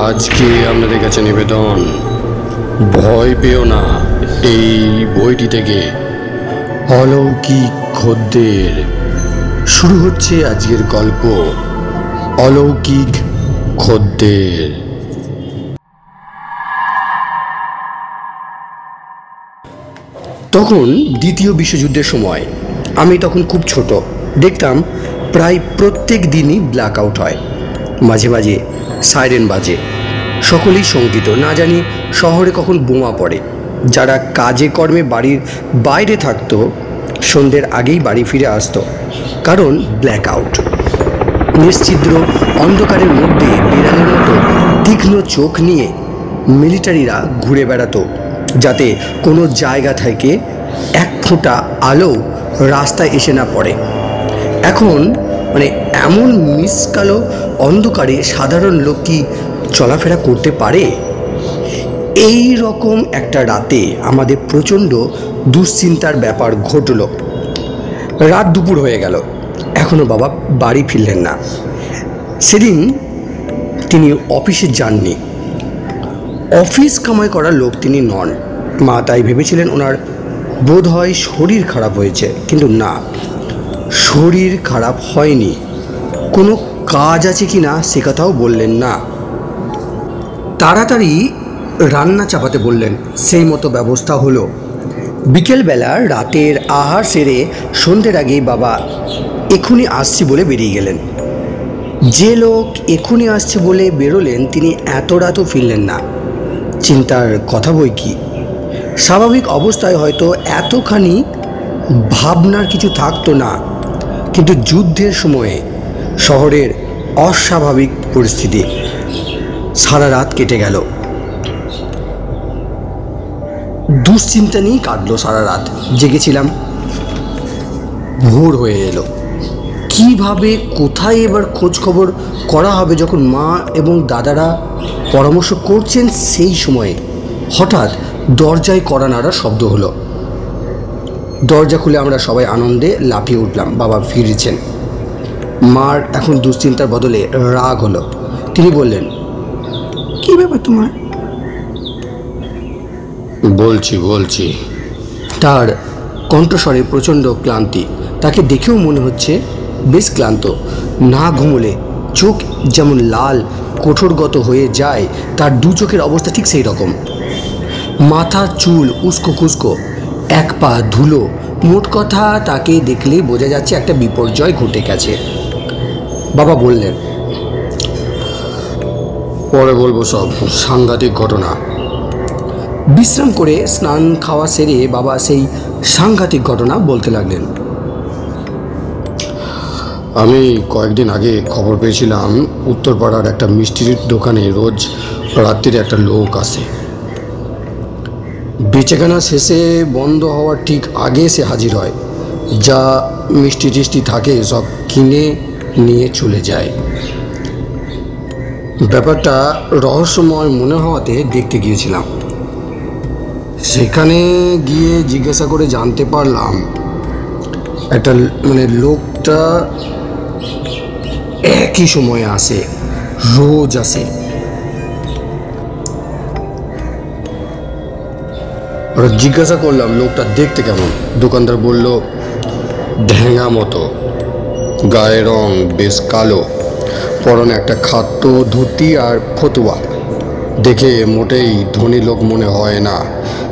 আজকে আপনাদের কাছে নিবেদন, ভয় পেও না। এই বইটি থেকে অলৌকিক খদ্দের শুরু হচ্ছে আজকের গল্প, অলৌকিক খদ্দের। তখন দ্বিতীয় বিশ্বযুদ্ধের সময়, আমি তখন খুব ছোট। দেখতাম প্রায় প্রত্যেক দিনই ব্ল্যাক আউট হয়, মাঝে মাঝে সাইরেন বাজে, সকলেই শঙ্কিত, না জানি শহরে কখন বোমা পড়ে। যারা কাজে কর্মে বাড়ির বাইরে থাকতো সন্ধ্যের আগেই বাড়ি ফিরে আসতো, কারণ ব্ল্যাক আউট। নিশ্ছিদ্র অন্ধকারের মধ্যে বিড়ালের মতো তীক্ষ্ণ চোখ নিয়ে মিলিটারিরা ঘুরে বেড়াতো, যাতে কোনো জায়গা থেকে এক ফোঁটা আলো রাস্তায় এসে না পড়ে। এখন এমন মিসকালো অন্ধকারে সাধারণ লোক কি চলাফেরা করতে পারে? এই রকম একটা রাতে আমাদের প্রচণ্ড দুশ্চিন্তার ব্যাপার ঘটল। রাত দুপুর হয়ে গেল, এখনও বাবা বাড়ি ফিরলেন না। সেদিন তিনি অফিসে যাননি। অফিস কামাই করার লোক তিনি নন। মা তাই ভেবেছিলেন ওনার বোধ হয় শরীর খারাপ হয়েছে, কিন্তু না, শরীর খারাপ হয়নি। কোনো কাজ আছে কি না সে কথাও বললেন না। তাড়াতাড়ি রান্না চাপাতে বললেন, সেই মতো ব্যবস্থা হলো। বিকেলবেলা রাতের আহার সেরে সন্ধ্যের আগেই বাবা এখুনি আসছি বলে বেরিয়ে গেলেন। যে লোক এখুনি আসছে বলে বেরোলেন তিনি এত রাতও ফিরলেন না। চিন্তার কথা বই কি, স্বাভাবিক অবস্থায় হয়তো এতখানি ভাবনার কিছু থাকতো না, কিন্তু যুদ্ধের সময়ে শহরের অস্বাভাবিক পরিস্থিতি। সারা রাত কেটে গেল, দুশ্চিন্তা নিয়েই কাটলো সারা রাত। জেগেছিলাম, ভোর হয়ে এলো। কিভাবে কোথায় এবার খোঁজ খবর করা হবে যখন মা এবং দাদারা পরামর্শ করছেন, সেই সময়ে হঠাৎ দরজায় কড়া নাড়ার শব্দ হলো। দরজা খুলে আমরা সবাই আনন্দে লাফিয়ে উঠলাম। বাবা ফিরেছেন। মার এখন দুশ্চিন্তার বদলে রাগ হলো। তিনি বললেন, কি ব্যাপার তোমার? বলছি। তার কণ্ঠস্বরে প্রচণ্ড ক্লান্তি। তাকে দেখেও মনে হচ্ছে বেশ ক্লান্ত। না ঘুমোলে চোখ যেমন লাল কঠোরগত হয়ে যায়, তার দু চোখের অবস্থা ঠিক সেই রকম। মাথার চুল উস্কো খুস্কো, এক পা ধুলো। মোট কথা তাকে দেখলেই বোঝা যাচ্ছে একটা বিপর্যয় ঘটে গেছে। বাবা বললেন, পরে বলবো, সব সাংঘাতিক ঘটনা। বিশ্রাম করে স্নান খাওয়া সেরে বাবা সেই সাংঘাতিক ঘটনা বলতে লাগলেন। আমি কয়েকদিন আগে খবর পেয়েছিলাম উত্তরপাড়ার একটা মিষ্টির দোকানে রোজ রাত্রিরে একটা লোক আসে। বেচাকেনা শেষে বন্ধ হওয়ার ঠিক আগে সে হাজির হয়। যা মিষ্টি টিষ্টি থাকে সব কিনে নিয়ে চলে যায়। ব্যাপারটা রহস্যময় মনে হওয়াতে দেখতে গিয়েছিলাম। সেখানে গিয়ে জিজ্ঞাসা করে জানতে পারলাম একটা লোকটা একই সময়ে আসে, রোজ আসে। ওরা জিজ্ঞাসা করলাম লোকটা দেখতে কেমন। দোকানদার বলল, ঢ্যাঙা মতো, গায়ে রং বেশ কালো, পরনে একটা খাদ্য ধুতি আর ফতুয়া। দেখে মোটেই ধনী লোক মনে হয় না,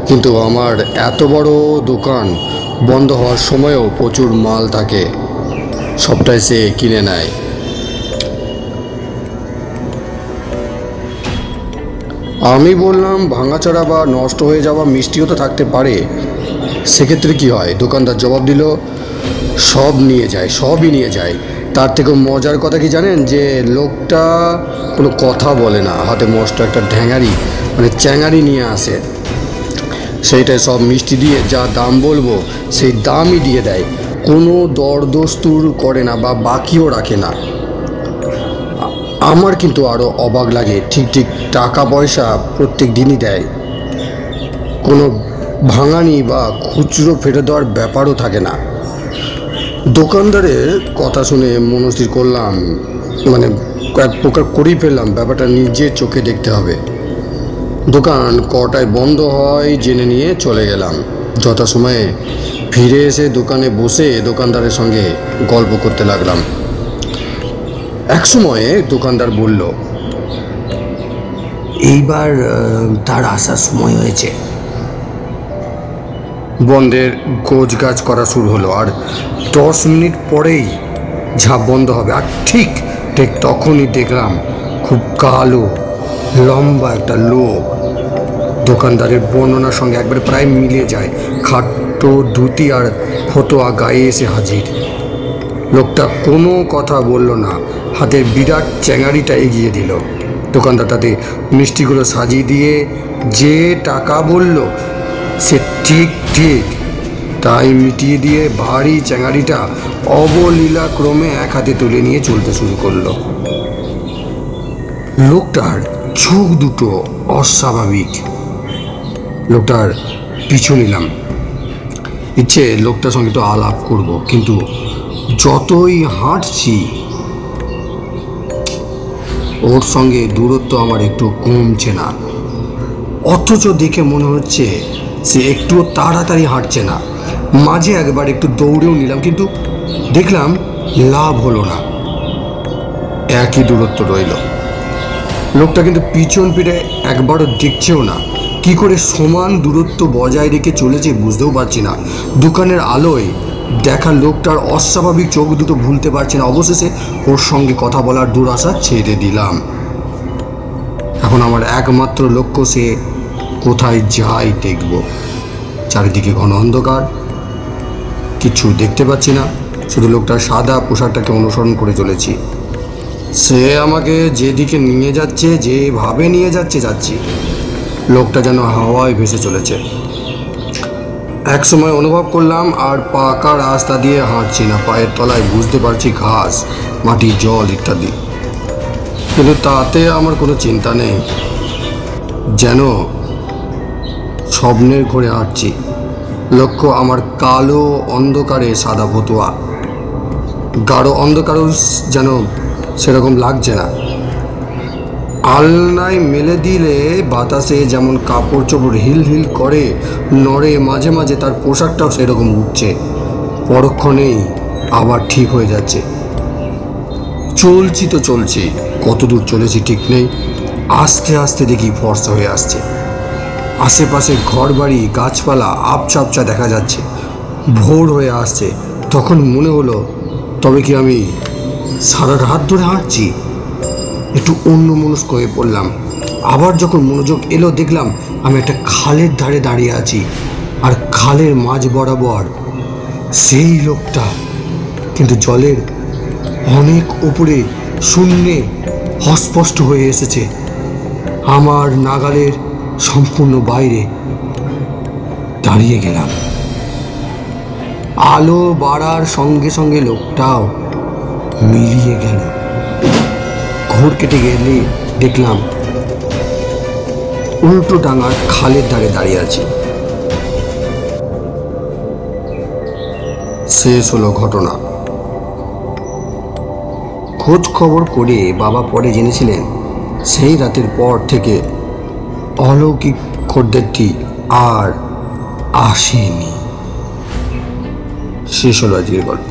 কিন্তু আমার এত বড় দোকান বন্ধ হওয়ার সময়ও প্রচুর মাল থাকে, সবটাই সে কিনে নেয়। আমি বললাম, ভাঙাচড়া বা নষ্ট হয়ে যাওয়া মিষ্টিও তো থাকতে পারে, সেক্ষেত্রে কি হয়? দোকানদার জবাব দিল, সবই নিয়ে যায়। তার থেকেও মজার কথা কি জানেন? যে লোকটা কোনো কথা বলে না, হাতে মস্ত একটা চ্যাঙারি নিয়ে আসে। সেইটাই সব মিষ্টি দিয়ে যা দাম বলবো সেই দামই দিয়ে দেয়, কোনো দরদস্তুর করে না বা বাকিও রাখে না। আমার কিন্তু আরও অবাক লাগে, ঠিক টাকা পয়সা প্রত্যেক দিনই দেয়, কোনো ভাঙানি বা খুচরো ফেরত দেওয়ার ব্যাপারও থাকে না। দোকানদারের কথা শুনে মনস্থির করলাম এক প্রকার করেই ফেললাম, ব্যাপারটা নিজের চোখে দেখতে হবে। দোকান কটায় বন্ধ হয় জেনে নিয়ে চলে গেলাম। যথাসময়ে ফিরে এসে দোকানে বসে দোকানদারের সঙ্গে গল্প করতে লাগলাম। এক সময়ে দোকানদার বলল, এইবার তার আসার সময় হয়েছে। বন্ধের গোছগাছ করা শুরু হলো, আর 10 মিনিট পরেই ঝাঁপ বন্ধ হবে। আর ঠিক তখনই দেখলাম খুব কালো লম্বা একটা লোক দোকানদারের বর্ণনার সঙ্গে একবারে প্রায় মিলে যায়। খাটো ধুতি আর ফতোয়া গায়ে এসে হাজির। লোকটা কোনো কথা বলল না, হাতের বিরাট চ্যাঙারিটা এগিয়ে দিল। দোকানদার তাতে মিষ্টিগুলো সাজিয়ে দিয়ে যে টাকা বলল সে ঠিক তাই মিটিয়ে দিয়ে ভারী চ্যাঙারিটা অবলীলাক্রমে এক হাতে তুলে নিয়ে চলতে শুরু করলো। লোকটার চোখ দুটো অস্বাভাবিক। লোকটার পিছু নিলাম, ইচ্ছে লোকটার সঙ্গে তো আলাপ করব, কিন্তু যতই হাঁটছি ওর সঙ্গে দূরত্ব আমার একটু কমছে না। অথচ দেখে মনে হচ্ছে সে একটুও তাড়াতাড়ি হাঁটছে না। মাঝে একবার একটু দৌড়েও নিলাম, কিন্তু দেখলাম লাভ হলো না, একই দূরত্ব রইল। লোকটা কিন্তু পিছন ফিরে একবারও দেখছেও না। কি করে সমান দূরত্ব বজায় রেখে চলেছে বুঝতেও পারছি না। দোকানের আলোয় দেখা লোকটার অস্বাভাবিক চোখ দুটো ভুলতে পারছি না। অবশেষে ওর সঙ্গে কথা বলার দুরাশা ছেড়ে দিলাম। এখন আমার একমাত্র লক্ষ্য সে কোথায় যায় দেখব। চারিদিকে ঘন অন্ধকার, কিছু দেখতে পাচ্ছি না, শুধু লোকটার সাদা পোশাকটাকে অনুসরণ করে চলেছি। সে আমাকে যেদিকে নিয়ে যাচ্ছে, যেভাবে নিয়ে যাচ্ছি, লোকটা যেন হাওয়ায় ভেসে চলেছে। এক সময় অনুভব করলাম আর পাকা রাস্তা দিয়ে হাঁটছি না, পায়ের তলায় বুঝতে পারছি ঘাস, মাটি, জল ইত্যাদি, কিন্তু তাতে আমার কোনো চিন্তা নেই। যেন স্বপ্নের ঘরে হাঁটছি। লক্ষ্য আমার কালো অন্ধকারে সাদা ফতোয়া। গাঢ় অন্ধকারও যেন সেরকম লাগছে না। আলনায় মেলে দিলে বাতাসে যেমন কাপড় চোপড় হিল হিল করে নড়ে, মাঝে মাঝে তার পোশাকটাও সেরকম উঠছে, পরক্ষণেই আবার ঠিক হয়ে যাচ্ছে। চলছি, কত দূর চলেছি ঠিক নেই। আস্তে আস্তে দেখি ফর্সা হয়ে আসছে। আশেপাশে ঘর বাড়ি, গাছপালা আবছা দেখা যাচ্ছে। ভোর হয়ে আসছে। তখন মনে হলো, তবে কি আমি সারা রাত ধরে হাঁটছি? একটু অন্যমনস্ক হয়ে পড়লাম। আবার যখন মনোযোগ এলো, দেখলাম আমি একটা খালের ধারে দাঁড়িয়ে আছি, আর খালের মাঝ বরাবর সেই লোকটা, কিন্তু জলের অনেক উপরে, শূন্যে অস্পষ্ট হয়ে এসেছে, আমার নাগালের সম্পূর্ণ বাইরে। দাঁড়িয়ে গেলাম। আলো বাড়ার সঙ্গে সঙ্গে লোকটাও মিলিয়ে গেল। ঘোর কেটে গেলে দেখলাম উল্টো ডাঙার খালের ধারে দাঁড়িয়ে আছি। শেষ হলো ঘটনা। খোঁজ খবর করে বাবা পরে জেনেছিলেন সেই রাতের পর থেকে অলৌকিক খদ্দেরটি আর আসেনি। শেষ হলো আজকের গল্প।